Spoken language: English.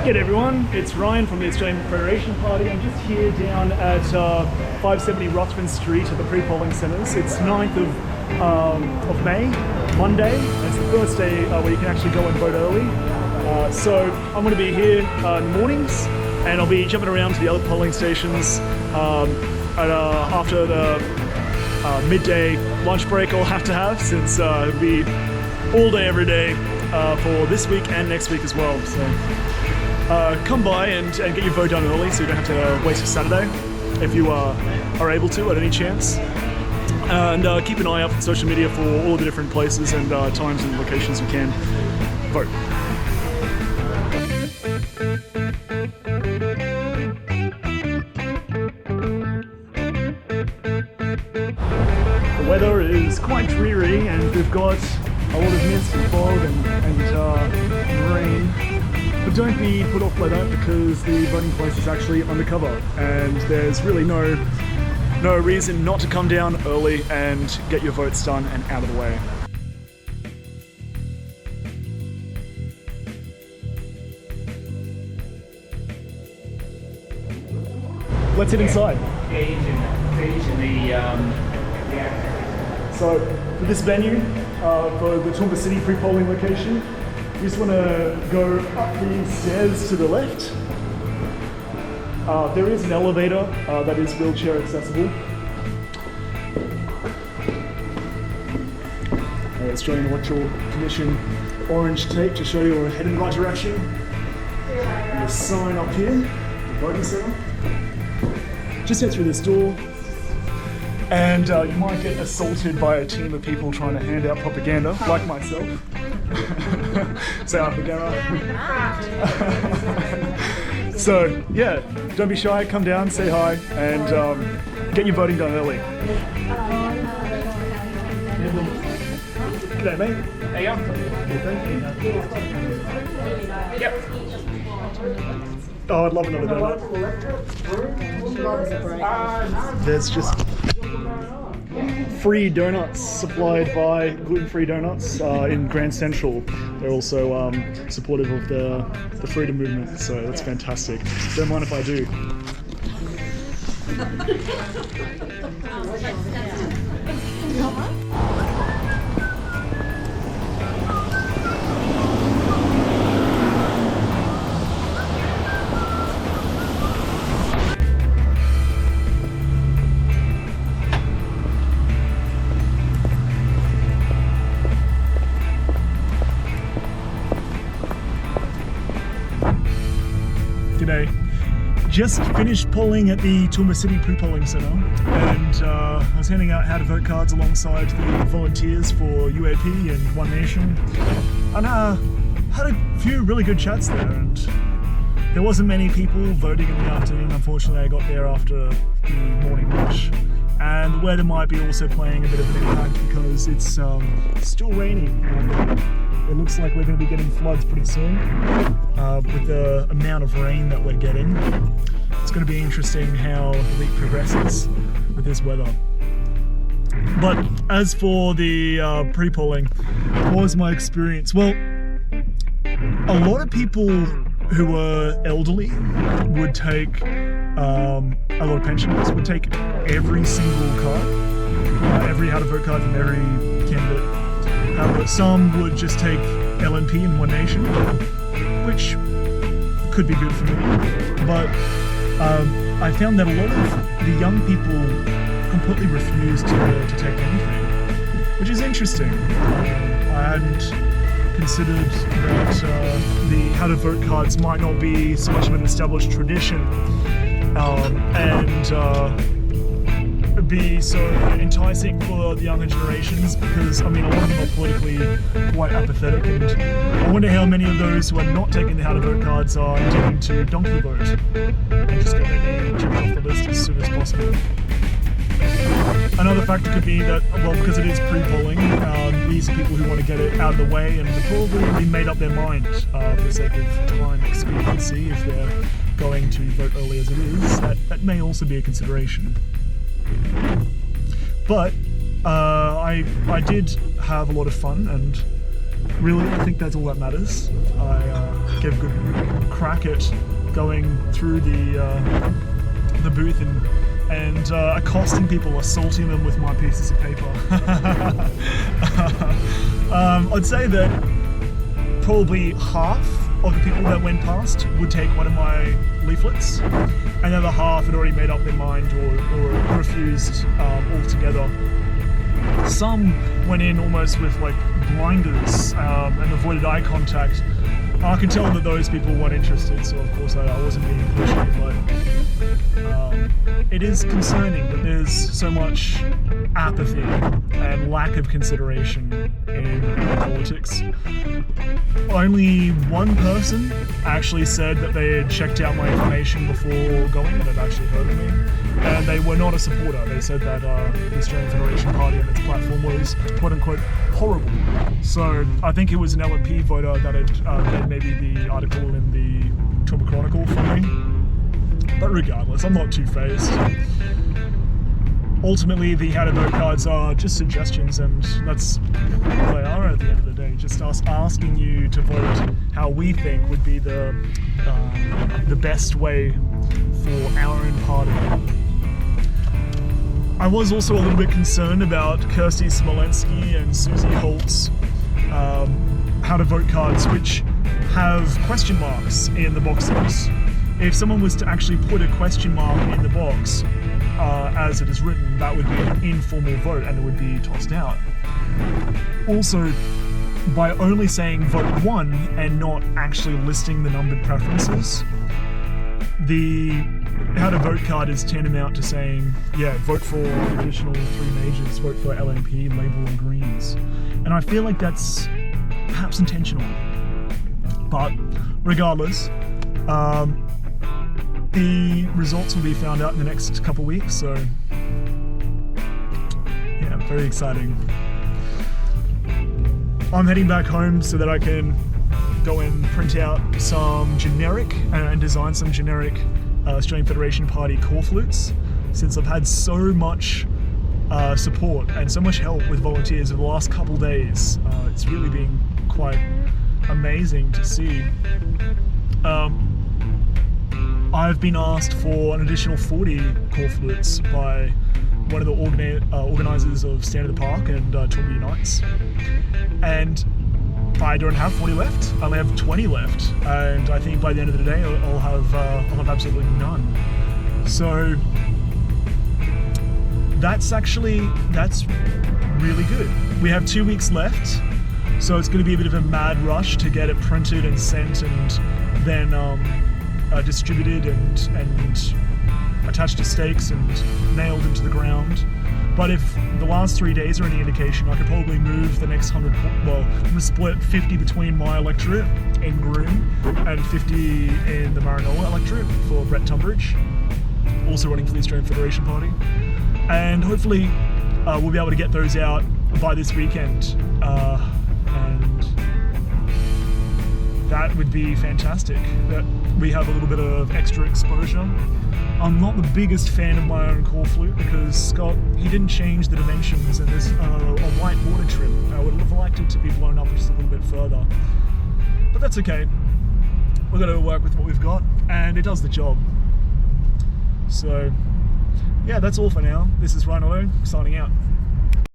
G'day everyone, it's Ryan from the Australian Federation Party. I'm just here down at 570 Ruthven Street at the pre-polling centres. It's 9th of May, Monday. It's the first day where you can actually go and vote early. So I'm going to be here in the mornings, and I'll be jumping around to the other polling stations after the midday lunch break I'll have to have, since it'll be all day every day for this week and next week as well. So come by and get your vote done early, so you don't have to waste your Saturday if you are able to at any chance. And keep an eye out on social media for all the different places and times and locations you can vote. The weather is quite dreary, and we've got a lot of mist and fog and rain. But don't be put off by that, because the voting place is actually undercover, and there's really no reason not to come down early and get your votes done and out of the way. Let's head inside. So for this venue, for the Toowoomba City pre-polling location, you just want to go up the stairs to the left. There is an elevator that is wheelchair accessible. It's showing electoral commission orange tape to show you we're heading in the right direction. And a sign up here, the voting centre. Just head through this door, and you might get assaulted by a team of people trying to hand out propaganda, like myself. Say hi, Bagara. So yeah, don't be shy, come down, say hi, and get your voting done early. G'day mate. There you go. Good, thank you. Yep. Oh, I'd love another donut. There's just free donuts supplied by Gluten-Free Donuts in Grand Central. They're also supportive of the freedom movement, so that's fantastic. Don't mind if I do. G'day. Just finished polling at the Toowoomba City pre-polling centre, and I was handing out how to vote cards alongside the volunteers for UAP and One Nation, and had a few really good chats there, and there wasn't many people voting in the afternoon. Unfortunately, I got there after the morning rush, and the weather might be also playing a bit of an impact because it's still raining. It looks like we're going to be getting floods pretty soon with the amount of rain that we're getting. It's going to be interesting how the week progresses with this weather. But as for the pre-polling, what was my experience? Well, a lot of people who were elderly would take, a lot of pensioners would take every single card, every how to vote card from every candidate. However, some would just take LNP and One Nation, which could be good for me. But I found that a lot of the young people completely refused to take anything, which is interesting. I hadn't considered that the how to vote cards might not be so much of an established tradition, and be so enticing for the younger generations, because I mean a lot of them are politically quite apathetic, and I wonder how many of those who are not taking the how to vote cards are intending to donkey vote and just get their name checked off the list as soon as possible. Another factor could be that, well, because it is pre-polling, these are people who want to get it out of the way and have probably already made up their mind for the sake of time expediency. If they're going to vote early as it is, that may also be a consideration. But I did have a lot of fun, and really, I think that's all that matters. I gave a good crack at going through the booth and accosting people, assaulting them with my pieces of paper. I'd say that probably half of the people that went past would take one of my leaflets, and the other half had already made up their mind or refused altogether. Some went in almost with like blinders and avoided eye contact. I could tell that those people weren't interested, so of course I wasn't being pushy, but it is concerning that there's so much apathy and lack of consideration in politics. Only one person actually said that they had checked out my information before going and had actually heard of me, and they were not a supporter. They said that the Australian Federation Party and its platform was quote-unquote horrible. So I think it was an LNP voter that had made maybe the article in the Toowoomba Chronicle for me. But regardless, I'm not too phased. Ultimately, the how to vote cards are just suggestions, and that's what they are at the end of the day. Just us asking you to vote how we think would be the best way for our own party. I was also a little bit concerned about Kirsty Smolensky and Susie Holt's how to vote cards, which have question marks in the boxes. If someone was to actually put a question mark in the box, as it is written, that would be an informal vote and it would be tossed out. Also, by only saying vote 1 and not actually listing the numbered preferences, the how to vote card is tantamount to saying, yeah, vote for the additional 3 majors, vote for LNP, Labour and Greens. And I feel like that's perhaps intentional. But regardless, the results will be found out in the next couple of weeks, so yeah, very exciting. I'm heading back home so that I can go and print out some generic and design some generic Australian Federation Party call flutes, since I've had so much support and so much help with volunteers over the last couple days. It's really been quite amazing to see. I've been asked for an additional 40 call flutes by one of the organisers of Stand of the Park and Toowoomba Unites, and I don't have 40 left. I only have 20 left, and I think by the end of the day I'll have absolutely none. So that's really good. We have 2 weeks left, so it's going to be a bit of a mad rush to get it printed and sent, and then distributed and attached to stakes and nailed into the ground. But if the last 3 days are any indication, I could probably move the next 100, well, I'm going to split 50 between my electorate in Groom and 50 in the Maranoa electorate for Brett Tunbridge, also running for the Australian Federation Party. And hopefully we'll be able to get those out by this weekend. And that would be fantastic, that we have a little bit of extra exposure. I'm not the biggest fan of my own call flute because Scott, he didn't change the dimensions, and there's a white border trim. I would have liked it to be blown up just a little bit further. But that's okay. We've got to work with what we've got, and it does the job. So, yeah, that's all for now. This is Rhino signing out.